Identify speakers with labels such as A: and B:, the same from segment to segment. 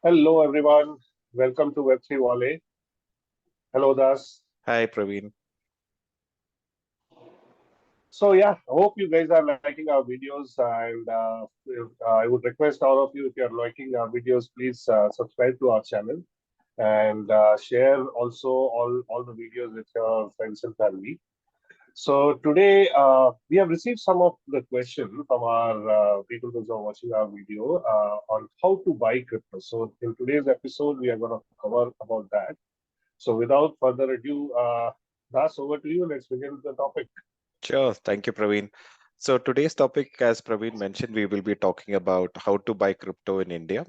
A: Hello, everyone. Welcome to Web3 Wale. Hello, Das.
B: Hi, Praveen.
A: So, yeah, I hope you guys are liking our videos. And I would request all of you, if you're liking our videos, please subscribe to our channel and share also all the videos with your friends and family. So, today we have received some of the questions from our people who are watching our video on how to buy crypto. So, in today's episode, we are going to cover about that. So without further ado, Das, over to you. Let's begin with the topic.
B: Sure. Thank you, Praveen. So today's topic, as Praveen mentioned, we will be talking about how to buy crypto in India.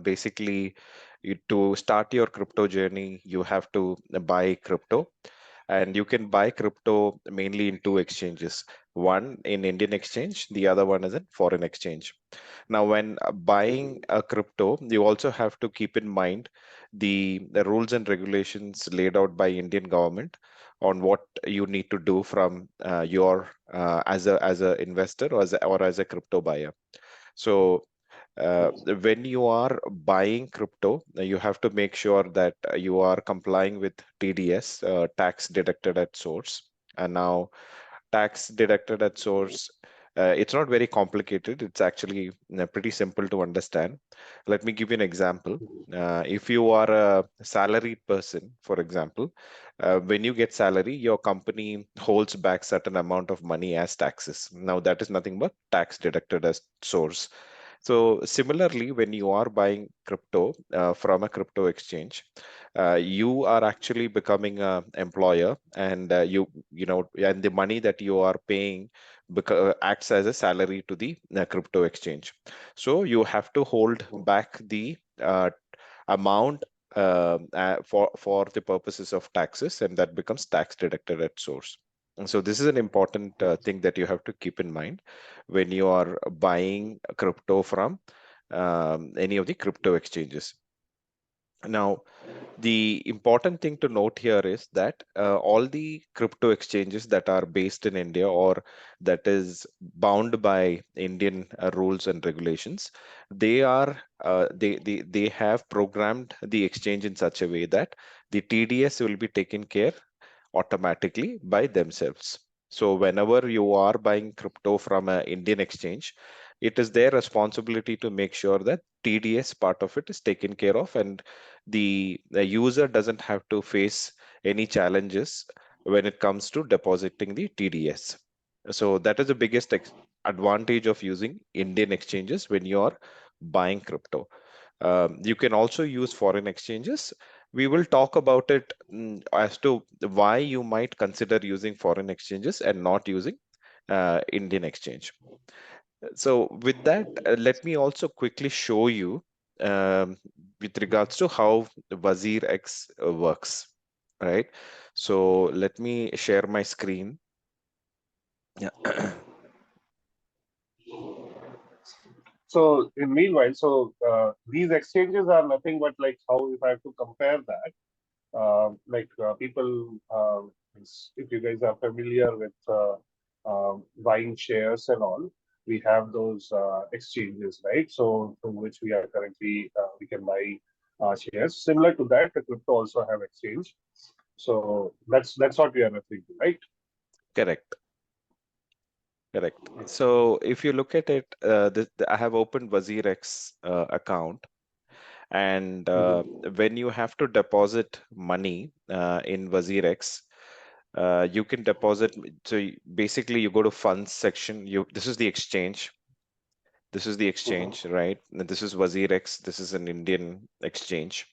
B: Basically, to start your crypto journey, you have to buy crypto, and you can buy crypto mainly in two exchanges. One in Indian exchange, the other one is in foreign exchange. Now, when buying a crypto, you also have to keep in mind the rules and regulations laid out by Indian government on what you need to do from your as a investor or as a crypto buyer. So when you are buying crypto, you have to make sure that you are complying with TDS, tax deducted at source. And now tax deducted at source, it's not very complicated. It's actually pretty simple to understand. Let me give you an example. If you are a salaried person, for example, when you get salary, your company holds back certain amount of money as taxes. Now that is nothing but tax deducted as source. So similarly, when you are buying crypto from a crypto exchange, you are actually becoming an employer, and and the money that you are paying acts as a salary to the crypto exchange. So you have to hold back the amount for the purposes of taxes, and that becomes tax deducted at source. And so this is an important thing that you have to keep in mind when you are buying crypto from any of the crypto exchanges. Now, the important thing to note here is that all the crypto exchanges that are based in India or that is bound by Indian rules and regulations, they have programmed the exchange in such a way that the TDS will be taken care automatically by themselves. So whenever you are buying crypto from an Indian exchange, it is their responsibility to make sure that TDS part of it is taken care of, and the user doesn't have to face any challenges when it comes to depositing the TDS. So that is the biggest advantage of using Indian exchanges when you are buying crypto. You can also use foreign exchanges. We will talk about it as to why you might consider using foreign exchanges and not using Indian exchange. So with that, let me also quickly show you with regards to how Wazir X works, right? So let me share my screen. Yeah.
A: So in meanwhile, these exchanges are nothing but like how if I have to compare that, people, if you guys are familiar with buying shares and all, we have those exchanges, right? So through which we are currently we can buy shares. Similar to that, the crypto also have exchange. So that's what we are referring to, right?
B: Correct. Correct. So if you look at it, I have opened WazirX account, and when you have to deposit money in WazirX, you can deposit. So basically, you go to funds section. This is the exchange. This is the
A: Mhm.
B: exchange, right? And this is WazirX. This is an Indian exchange.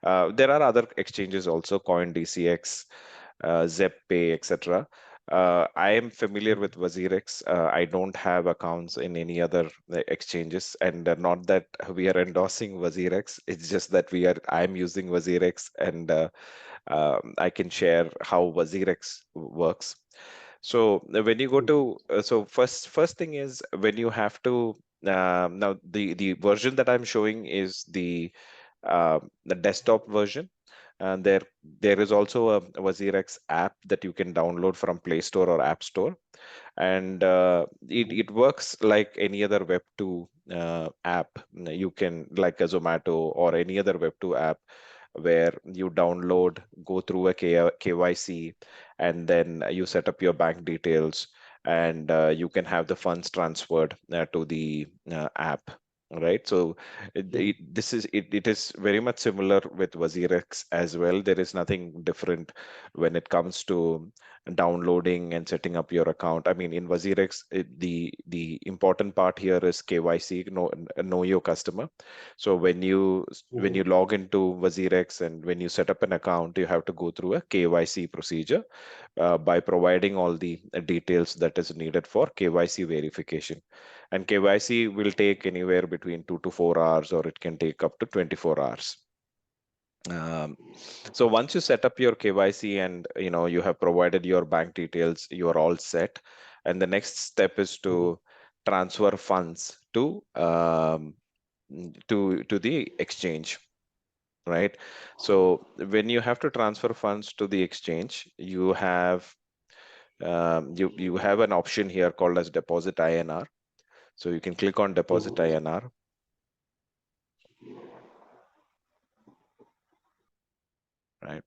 B: There are other exchanges also, CoinDCX, ZepPay, etc. I am familiar with WazirX. I don't have accounts in any other exchanges, and not that we are endorsing WazirX. It's just that I'm using WazirX, and I can share how WazirX works. So when you go to so first thing is when you have to now the version that I'm showing is the desktop version, and there is also a WazirX app that you can download from Play Store or App Store, and it works like any other Web2 app. You can, like a Zomato or any other Web2 app, where you download, go through a KYC, and then you set up your bank details, and you can have the funds transferred to the app. Right. So it is very much similar with WazirX as well. There is nothing different when it comes to downloading and setting up your account. I mean, in WazirX, the important part here is KYC, know your customer. So when you
A: Mhm.
B: log into WazirX and when you set up an account, you have to go through a KYC procedure by providing all the details that is needed for KYC verification. And KYC will take anywhere between 2 to 4 hours, or it can take up to 24 hours. Um, so once you set up your KYC and you have provided your bank details, you are all set. And the next step is
A: Mhm.
B: to transfer funds to the exchange, right? So when you have to transfer funds to the exchange, you have an option here called as deposit INR. So you can click on deposit
A: Mhm.
B: INR, right?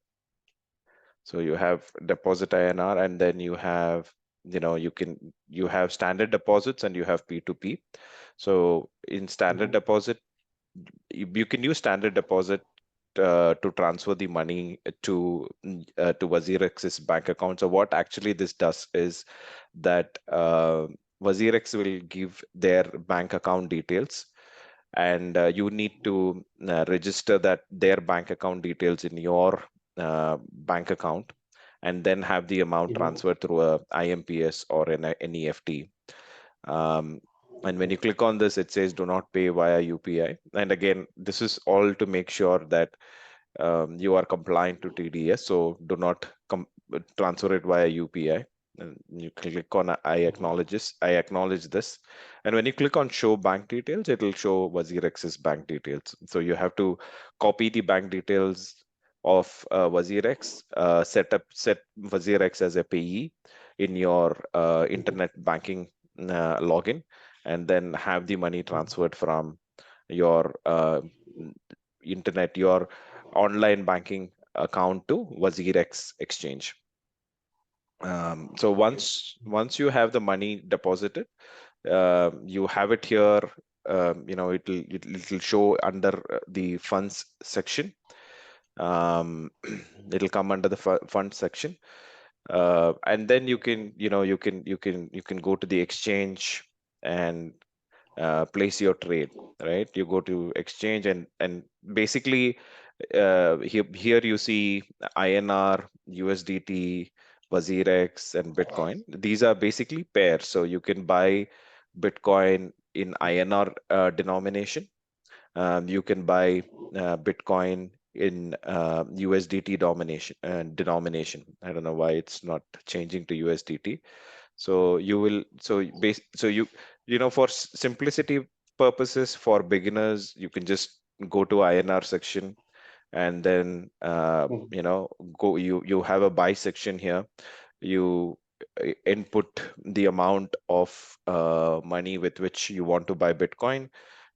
B: So you have deposit INR, and then you have standard deposits and you have P2P. So in standard
A: Mhm.
B: deposit, you can use standard deposit to transfer the money to WazirX's bank account. So what actually this does is that WazirX will give their bank account details, and you need to register that their bank account details in your bank account, and then have the amount
A: Mhm.
B: transferred through a IMPS or an EFT. Um, and when you click on this, it says do not pay via UPI. And again, this is all to make sure that you are compliant to TDS. So do not transfer it via UPI. And you click on I acknowledge this. And when you click on show bank details, it will show WazirX's bank details. So you have to copy the bank details of WazirX, set WazirX as a payee in your
A: Mhm.
B: internet banking login, and then have the money
A: Mhm.
B: transferred from your your online banking account to WazirX exchange. So once you have the money deposited, you have it here. It'll show under the funds section. Um, it'll come under the fund section, and then you can go to the exchange and place your trade, right? You go to exchange, and basically here you see INR, USDT, WazirX, and Bitcoin. These are basically pairs, so you can buy Bitcoin in INR denomination. You can buy Bitcoin in USDT denomination. I don't know why it's not changing to USDT. So you will so base so for simplicity purposes, for beginners, you can just go to INR section, and then
A: Mhm.
B: you have a buy section here. You input the amount of money with which you want to buy Bitcoin,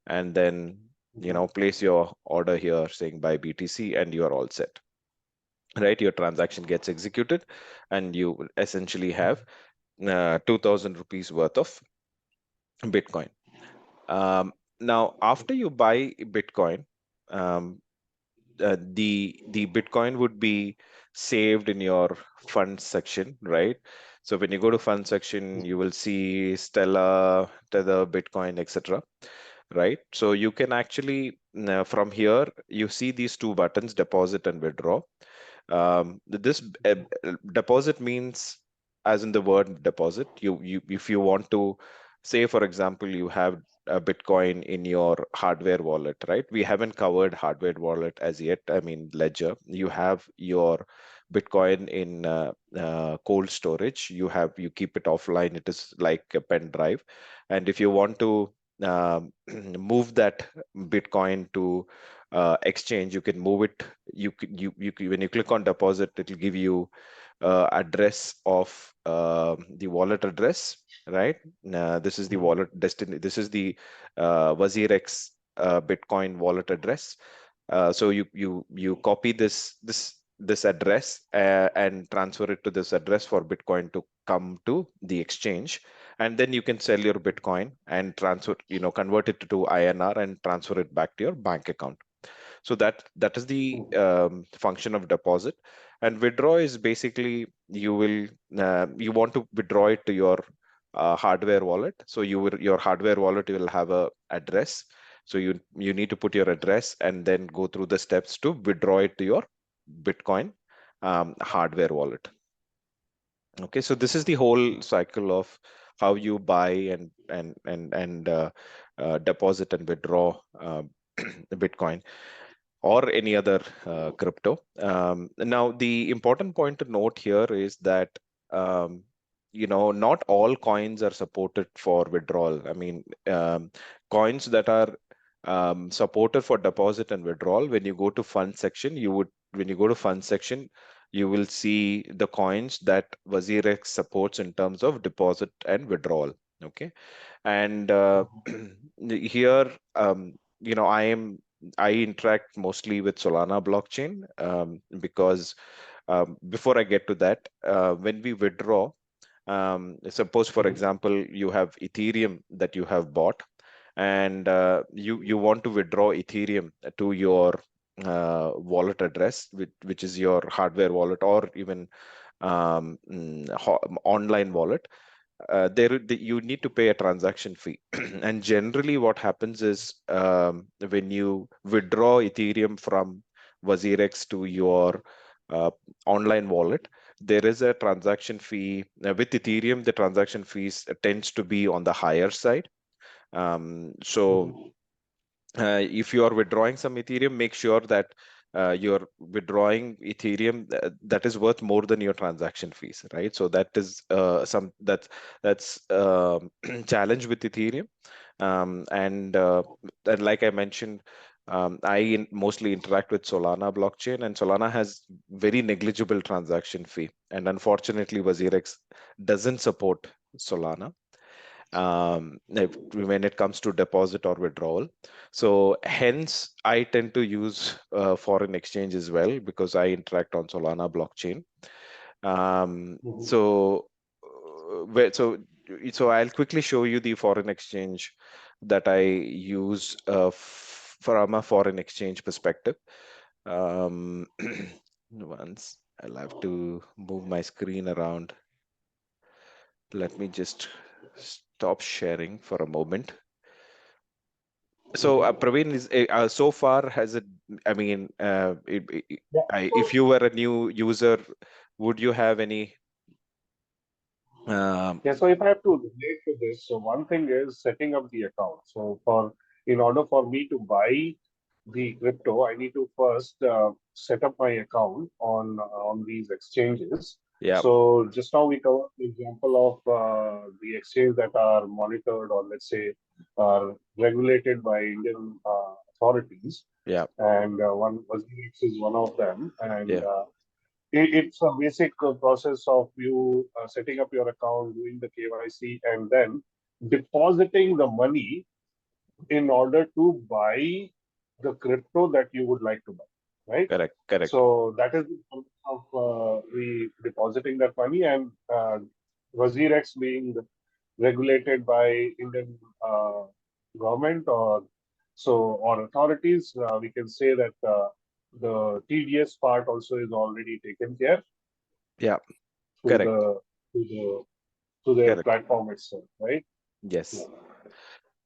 B: and then
A: Mhm.
B: place your order here saying buy BTC, and you are all set, right? Your transaction gets executed, and you will essentially have 2000 rupees worth of Bitcoin. Now, after you buy Bitcoin, um, the Bitcoin would be saved in your fund section, right? So when you go to fund section, you will see Stella, Tether, Bitcoin, etc. Right? So you can actually from here you see these two buttons, deposit and withdraw. This deposit means, as in the word deposit, you if you want to say, for example, you have a Bitcoin in your hardware wallet, right? We haven't covered hardware wallet as yet. I mean, Ledger. You have your Bitcoin in cold storage. You keep it offline. It is like a pen drive, and if you want to move that Bitcoin to exchange, you can move it. When you click on deposit, it will give you address of the wallet address, right? This is the
A: Mhm.
B: wallet destiny. This is the WazirX Bitcoin wallet address. So you copy this address and transfer it to this address for Bitcoin to come to the exchange, and then you can sell your Bitcoin and transfer, convert it to INR and transfer it back to your bank account. So that is the
A: Mhm.
B: function of deposit. And withdraw is basically you want to withdraw it to your hardware wallet. So your hardware wallet will have a address. So you need to put your address and then go through the steps to withdraw it to your Bitcoin hardware wallet. Okay, so this is the whole cycle of how you buy and deposit and withdraw Bitcoin or any other crypto. Now, the important point to note here is that um, not all coins are supported for withdrawal. I mean, coins that are supported for deposit and withdrawal, when you go to fund section, when you go to fund section, you will see the coins that WazirX supports in terms of deposit and withdrawal. Okay, and here, I interact mostly with Solana blockchain, because before I get to that, when we withdraw, suppose for
A: Mhm.
B: example you have Ethereum that you have bought, and you want to withdraw Ethereum to your wallet address, which is your hardware wallet or even online wallet. You need to pay a transaction fee. And generally what happens is, when you withdraw Ethereum from WazirX to your uh, online wallet, there is a transaction fee. With Ethereum, the transaction fees tends to be on the higher side. So
A: Mhm.
B: if you are withdrawing some Ethereum, make sure that you're withdrawing Ethereum that is worth more than your transaction fees, right? So that is that's challenge with Ethereum. And like I mentioned, mostly interact with Solana blockchain, and Solana has very negligible transaction fee. And unfortunately, WazirX doesn't support Solana when it comes to deposit or withdrawal. So hence, I tend to use foreign exchange as well because I interact on Solana blockchain. Um,
A: Mhm.
B: so, so I'll quickly show you the foreign exchange that I use from a foreign exchange perspective. Um, once I'll have to move my screen around. Let me just stop sharing for a moment. So,
A: Mhm.
B: Praveen, so far has it? I mean,
A: Yeah.
B: if you were a new user, would you have any? Um,
A: Yeah, so if I have to relate to this, so one thing is setting up the account. So in order for me to buy the crypto, I need to first set up my account on these exchanges.
B: yeah,
A: So just now we covered the example of the exchange that are monitored or let's say are regulated by Indian authorities,
B: yeah,
A: and one WazirX is one of them, and
B: yeah,
A: it's a basic process of you setting up your account, doing the KYC, and then depositing the money in order to buy the crypto that you would like to buy, right?
B: correct, correct.
A: So that is the purpose of the depositing that money, and WazirX being regulated by Indian government or authorities, we can say that the TDS part also is already taken care
B: Yeah,
A: through
B: correct,
A: the through the through their
B: correct.
A: platform itself, right? Yeah.
B: Yes.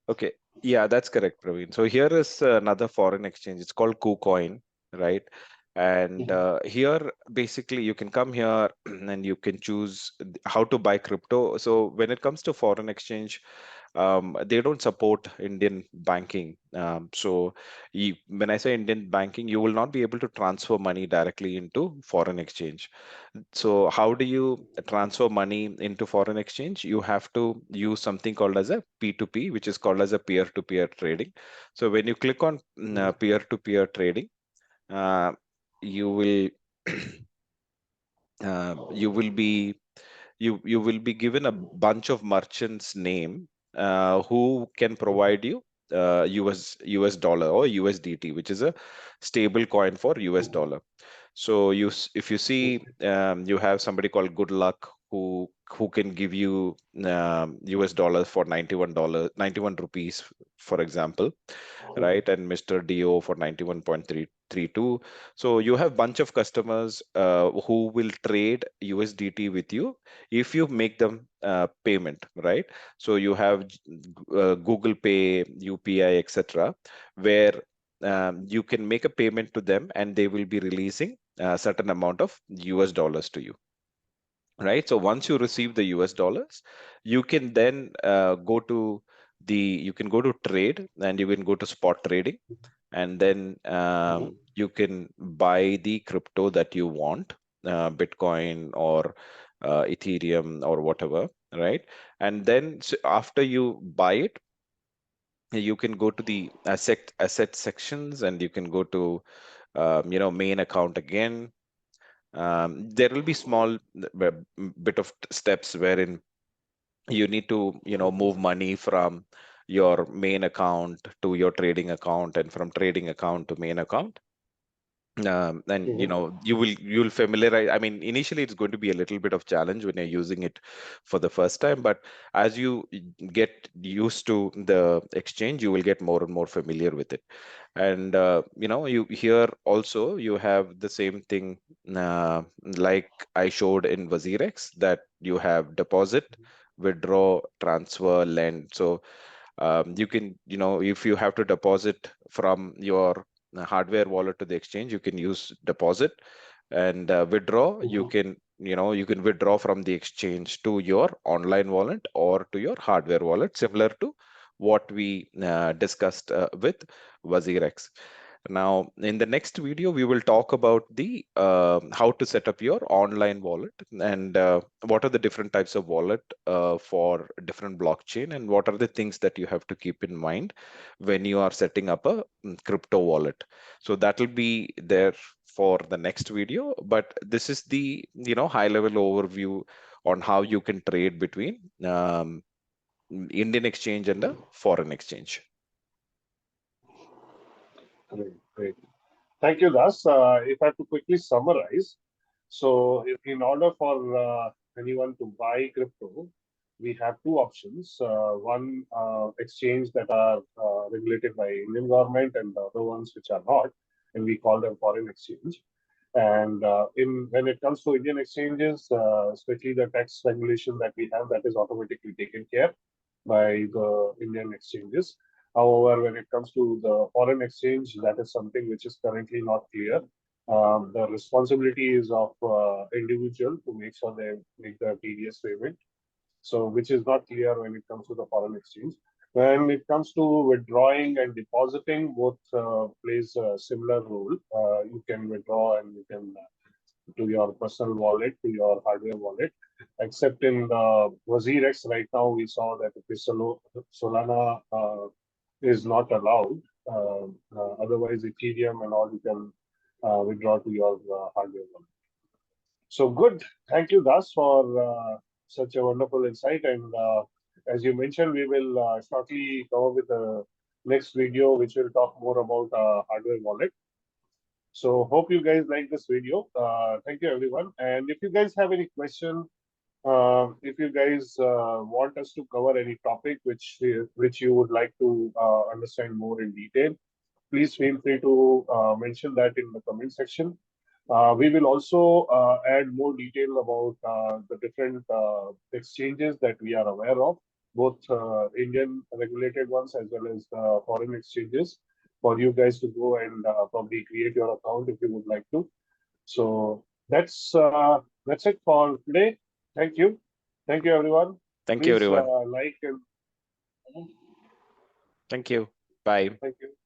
B: Okay. Yeah, that's correct, Praveen. So here is another foreign exchange. It's called KuCoin, right? And
A: Mhm.
B: here, basically, you can come here and you can choose how to buy crypto. So when it comes to foreign exchange, they don't support Indian banking. So when I say Indian banking, you will not be able to transfer money directly into foreign exchange. So how do you transfer money into foreign exchange? You have to use something called as a P2P, which is called as a peer-to-peer trading. So when you click on
A: Mhm.
B: peer-to-peer trading, uh, you will you will be you will be given a bunch of merchants name who can
A: Mhm.
B: provide you US dollar or USDT, which is a stable coin for US
A: Mhm.
B: dollar. So if you see,
A: Okay.
B: you have somebody called Good Luck who can give you US dollars for $91, 91 rupees, for example,
A: Mhm.
B: right? And Mr. DO for 91.332. So you have bunch of customers who will trade USDT with you if you make them payment, right? So you have Google Pay, UPI, etc., where you can make a payment to them and they will be releasing a certain amount of US dollars to you, right? So once you receive the US dollars, you can then you can go to trade, and you can go to spot trading, and then
A: Mhm.
B: you can buy the crypto that you want, Bitcoin or Ethereum or whatever, right? And then after you buy it, you can go to the asset sections, and you can go to main account again. There will be small bit of steps wherein you need to
A: Mhm.
B: move money from your main account to your trading account, and from trading account to main account. And
A: Mhm.
B: you'll familiarize. I mean, initially it's going to be a little bit of challenge when you're using it for the first time, but as you get used to the exchange, you will get more and more familiar with it. And you here also you have the same thing, like I showed in Wazirex, that you have deposit, withdraw, transfer, lend. So you can, if you have to deposit from your hardware wallet to the exchange, you can use deposit. And withdraw, you
A: Mhm.
B: can, you can withdraw from the exchange to your online wallet or to your hardware wallet, similar to what we discussed with Wazirex. Now, in the next video, we will talk about the how to set up your online wallet, and what are the different types of wallet for different blockchain, and what are the things that you have to keep in mind when you are setting up a crypto wallet. So that will be there for the next video, but this is the high level overview on how you can trade between Indian exchange and a foreign exchange.
A: Great, great. Thank you, Das. If I have to quickly summarize, so in order for anyone to buy crypto, we have two options. One, exchange that are regulated by Indian government, and the other ones which are not, and we call them foreign exchange. And in when it comes to Indian exchanges, especially the tax regulation that we have, that is automatically taken care by the Indian exchanges. However, when it comes to the foreign exchange, that is something which is currently not clear. The responsibility is of individual to make sure they make the TDS payment. So, which is not clear when it comes to the foreign exchange. When it comes to withdrawing and depositing, both plays a similar role. You can withdraw and you can to your personal wallet, to your hardware wallet. Except in the WazirX right now, we saw that the Solana is not allowed. Otherwise, Ethereum and all you can withdraw to your hardware wallet. So good. Thank you, Das, for such a wonderful insight. And as you mentioned, we will shortly come up with the next video, which will talk more about hardware wallet. So hope you guys like this video. Thank you, everyone. And if you guys have any question, if you guys want us to cover any topic which you would like to understand more in detail, please feel free to mention that in the comment section. We will also add more detail about the different exchanges that we are aware of, both Indian regulated ones as well as foreign exchanges for you guys to go and probably create your account if you would like to. So that's it for today. Thank you everyone.
B: Thank you,
A: Please
B: everyone.
A: like and
B: Thank you. Bye.
A: thank you.